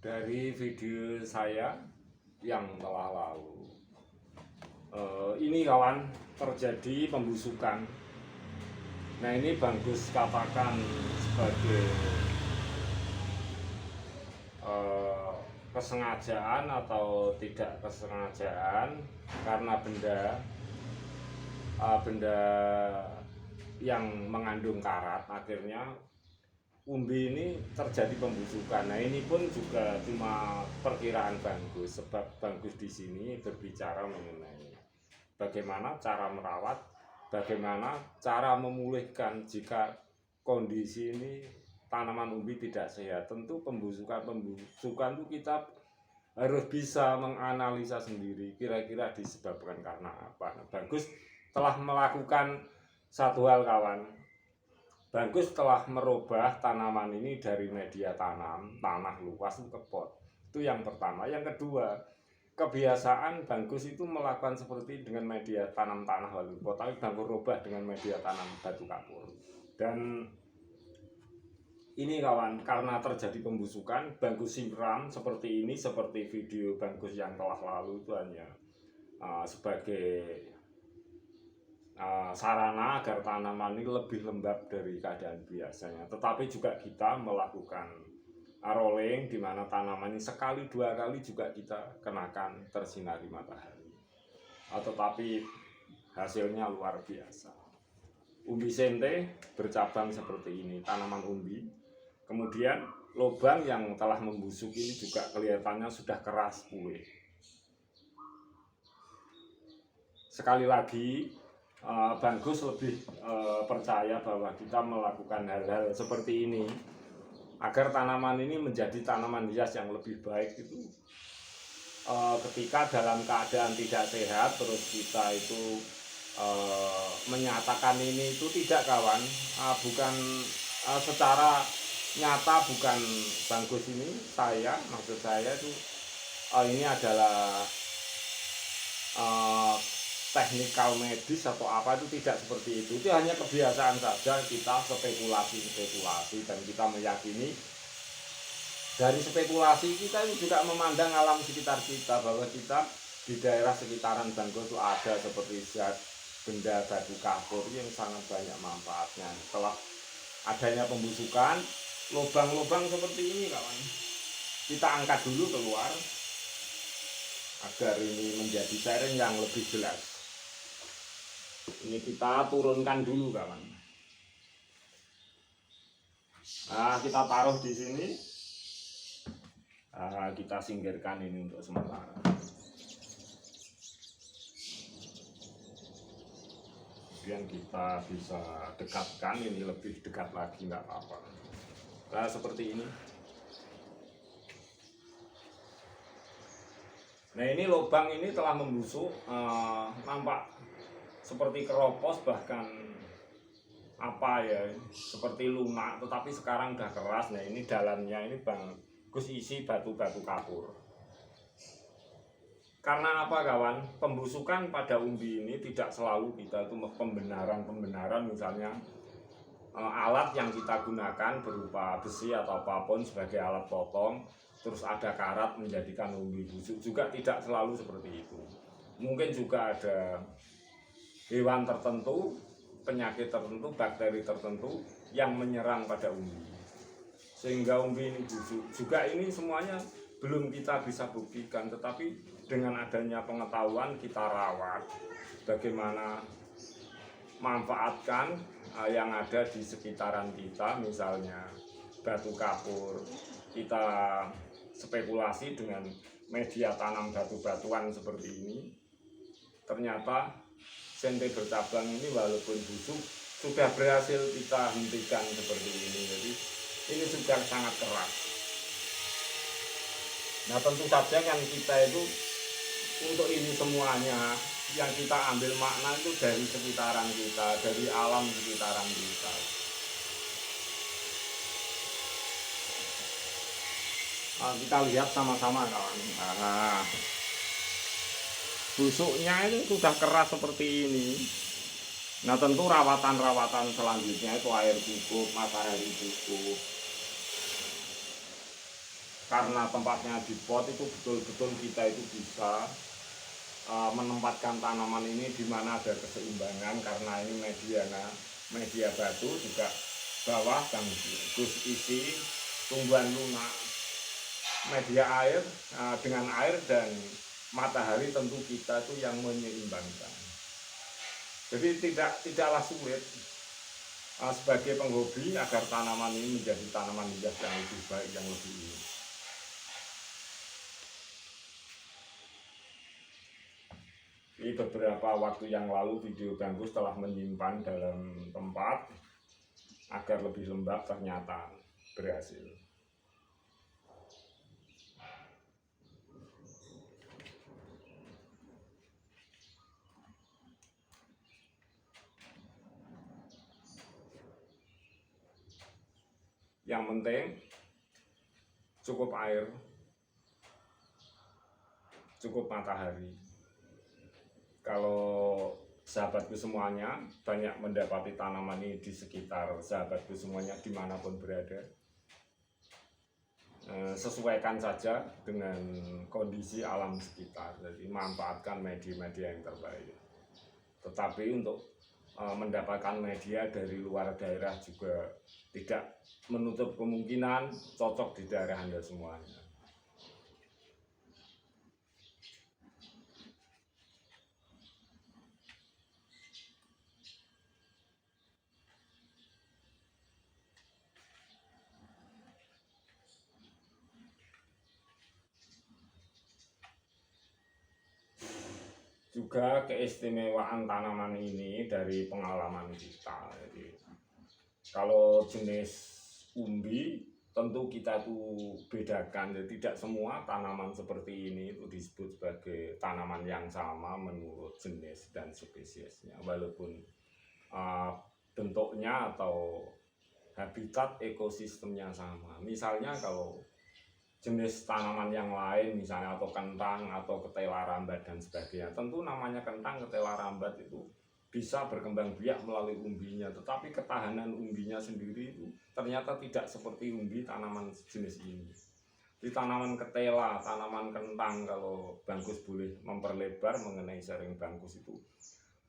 dari video saya yang telah lalu. Ini kawan, terjadi pembusukan. Nah, ini bagus katakan sebagai kesengajaan atau tidak kesengajaan, karena benda yang mengandung karat akhirnya umbi ini terjadi pembusukan. Nah, ini pun juga cuma perkiraan Bagus, sebab Bagus di sini berbicara mengenai bagaimana cara merawat, bagaimana cara memulihkan jika kondisi ini tanaman umbi tidak sehat. Tentu pembusukan itu kita harus bisa menganalisa sendiri kira-kira disebabkan karena apa. Nah, Bagus telah melakukan satu hal kawan. Bagus telah merubah tanaman ini dari media tanah luas ke pot. Itu yang pertama. Yang kedua, kebiasaan Bagus itu melakukan seperti dengan media tanam tanah lalu pot, tapi Bagus rubah dengan media tanam batu kapur. Dan ini kawan, karena terjadi pembusukan, Bagus siram seperti ini, seperti video Bagus yang telah lalu itu hanya sebagai sarana agar tanaman ini lebih lembab dari keadaan biasanya. Tetapi juga kita melakukan rolling di mana tanaman ini sekali dua kali juga kita kenakan tersinari matahari. Tetapi hasilnya luar biasa. Umbi sente bercabang seperti ini, tanaman umbi. Kemudian lubang yang telah membusuk ini juga kelihatannya sudah keras pulih. Sekali lagi, Bagus lebih percaya bahwa kita melakukan hal-hal seperti ini agar tanaman ini menjadi tanaman hias yang lebih baik itu ketika dalam keadaan tidak sehat, terus kita itu menyatakan ini itu tidak kawan, bukan secara nyata, bukan Bagus ini, maksud saya itu ini adalah teknikal medis atau apa, itu tidak seperti itu hanya kebiasaan saja, kita spekulasi dan kita meyakini dari spekulasi kita itu juga memandang alam sekitar kita, bahwa kita di daerah sekitaran Bagus itu ada seperti zat benda batu kapur yang sangat banyak manfaatnya. Setelah adanya pembusukan, lubang-lubang seperti ini kawan, kita angkat dulu keluar agar ini menjadi sharing yang lebih jelas. Ini kita turunkan dulu kawan. Nah, kita taruh di sini. Kita singkirkan ini untuk sementara. Kemudian kita bisa dekatkan ini lebih dekat lagi, nggak apa-apa. Nah, seperti ini. Nah, ini lubang ini telah membusuk, nampak seperti keropos, bahkan apa ya, seperti lunak, tetapi sekarang udah keras. Nah, ini dalamnya ini Bagus isi batu-batu kapur. Karena apa kawan, pembusukan pada umbi ini tidak selalu kita itu pembenaran misalnya alat yang kita gunakan berupa besi atau apapun sebagai alat potong, terus ada karat menjadikan umbi busuk, juga tidak selalu seperti itu. Mungkin juga ada hewan tertentu, penyakit tertentu, bakteri tertentu yang menyerang pada umbi sehingga umbi ini busuk. Juga ini semuanya belum kita bisa buktikan, tetapi dengan adanya pengetahuan kita rawat, bagaimana manfaatkan yang ada di sekitaran kita, misalnya batu kapur, kita spekulasi dengan media tanam batu-batuan seperti ini. Ternyata sente bercabang ini walaupun busuk sudah berhasil kita hentikan seperti ini. Jadi ini sudah sangat keras. Nah, tentu saja kan kita itu untuk ini semuanya yang kita ambil makna itu dari sekitaran kita, dari alam sekitaran kita. Kita lihat sama-sama kawan. Nah, busuknya itu sudah keras seperti ini. Nah, tentu rawatan-rawatan selanjutnya itu air cukup, matahari cukup. karena tempatnya di pot itu betul-betul kita itu bisa menempatkan tanaman ini di mana ada keseimbangan, karena ini media batu juga bawah Gus isi tumbuhan lunak, media air dengan air dan matahari tentu kita itu yang menyeimbangkan. Jadi tidaklah sulit sebagai penghobi agar tanaman ini menjadi tanaman hias yang lebih baik, yang lebih ini. Ini beberapa waktu yang lalu video Bangkus telah menyimpan dalam tempat agar lebih lembab, ternyata berhasil. Yang penting cukup air, cukup matahari. Kalau sahabatku semuanya banyak mendapati tanaman ini di sekitar sahabatku semuanya dimanapun berada, sesuaikan saja dengan kondisi alam sekitar. Jadi manfaatkan media-media yang terbaik. Tetapi untuk mendapatkan media dari luar daerah juga tidak menutup kemungkinan cocok di daerah Anda semuanya. Juga keistimewaan tanaman ini dari pengalaman kita. Jadi kalau jenis umbi tentu kita tuh bedakan. Jadi tidak semua tanaman seperti ini itu disebut sebagai tanaman yang sama menurut jenis dan spesiesnya, walaupun bentuknya atau habitat ekosistemnya sama. Misalnya kalau jenis tanaman yang lain, misalnya atau kentang atau ketela rambat dan sebagainya, tentu namanya kentang, ketela rambat itu bisa berkembang biak melalui umbinya, tetapi ketahanan umbinya sendiri itu ternyata tidak seperti umbi tanaman jenis ini. Di tanaman ketela, tanaman kentang, kalau Bangkus boleh memperlebar mengenai sharing Bangkus itu,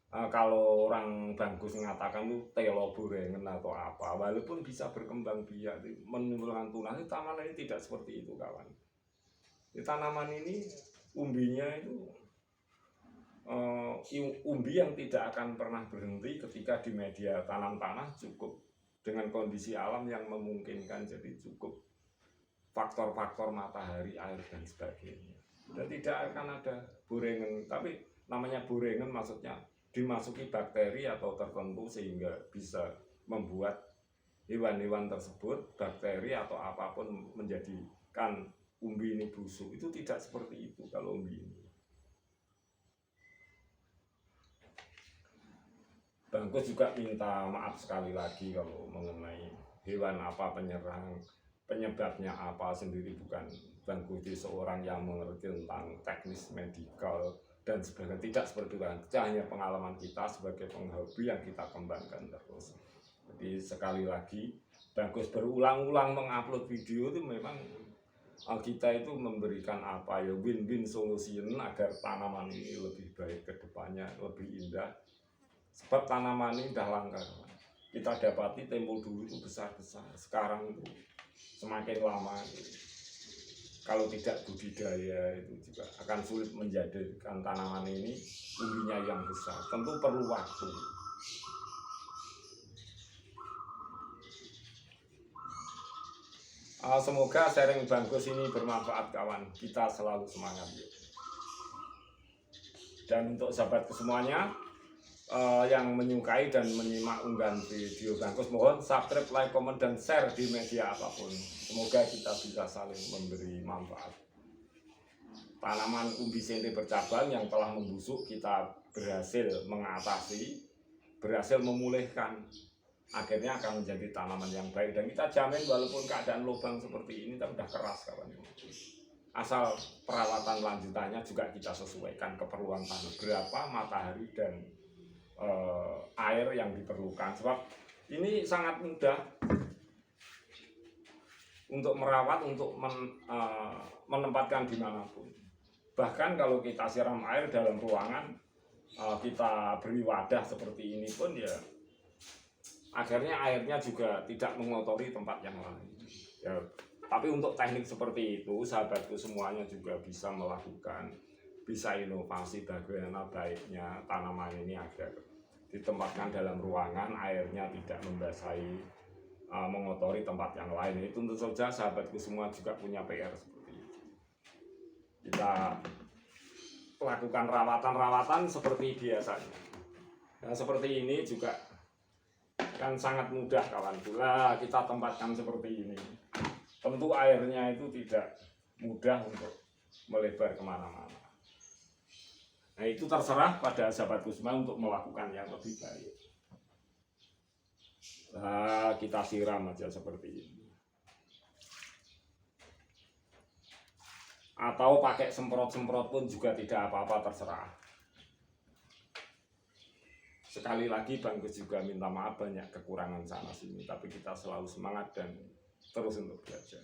kalau orang Bangkus mengatakan itu telo borengen atau apa, walaupun bisa berkembang biak menimbulkan tunas, tanaman ini tidak seperti itu kawan. Di tanaman ini umbinya itu umbi yang tidak akan pernah berhenti ketika di media tanam tanah cukup dengan kondisi alam yang memungkinkan. Jadi cukup faktor-faktor matahari, air dan sebagainya, dan tidak akan ada borengen. Tapi namanya borengen maksudnya dimasuki bakteri atau tertentu sehingga bisa membuat hewan-hewan tersebut, bakteri atau apapun, menjadikan umbi ini busuk. Itu tidak seperti itu kalau umbi ini. Bangkus juga minta maaf sekali lagi kalau mengenai hewan apa penyebabnya apa sendiri, bukan Bangkus itu seorang yang mengerti tentang teknis medikal dan sebagainya, tidak seperti itu. Hanya pengalaman kita sebagai penghobi yang kita kembangkan terus. Jadi sekali lagi, Bangkus berulang-ulang mengupload video itu memang kita itu memberikan apa ya, win-win solution agar tanaman ini lebih baik ke depannya, lebih indah. Sebab tanaman ini udah langka. Kita dapati tempo dulu itu besar-besar, sekarang itu semakin lama kalau tidak budidaya itu juga akan sulit menjadikan tanaman ini umbinya yang besar. Tentu perlu waktu. Semoga sharing Bangkus ini bermanfaat kawan. Kita selalu semangat. Dan untuk sahabatku semuanya yang menyukai dan menyimak unggahan video Bangkus, mohon subscribe, like, komen, dan share di media apapun. Semoga kita bisa saling memberi manfaat. Tanaman umbi sente bercabang yang telah membusuk kita berhasil mengatasi, berhasil memulihkan, akhirnya akan menjadi tanaman yang baik. Dan kita jamin walaupun keadaan lubang seperti ini kita udah keras kawan, asal perawatan lanjutannya juga kita sesuaikan keperluan tanah, berapa matahari dan air yang diperlukan. Sebab ini sangat mudah, untuk merawat, untuk menempatkan dimanapun. Bahkan kalau kita siram air dalam ruangan, kita beri wadah seperti ini pun ya akhirnya airnya juga tidak mengotori tempat yang lain ya. Tapi untuk teknik seperti itu sahabatku semuanya juga bisa melakukan, bisa inovasi bagaimana baiknya tanaman ini agar ditempatkan dalam ruangan, airnya tidak membasahi, mengotori tempat yang lain. Itu tentu saja sahabatku semua juga punya PR seperti itu. Kita lakukan rawatan-rawatan seperti biasanya. Nah, seperti ini juga kan sangat mudah kawan. Pula kita tempatkan seperti ini. Tentu airnya itu tidak mudah untuk melebar kemana-mana. Nah itu terserah pada sahabatku semua untuk melakukan yang lebih baik. Nah, kita siram aja seperti ini. Atau pakai semprot-semprot pun juga tidak apa-apa, terserah. Sekali lagi Bang Gus juga minta maaf banyak kekurangan sana sini, tapi kita selalu semangat dan terus untuk belajar.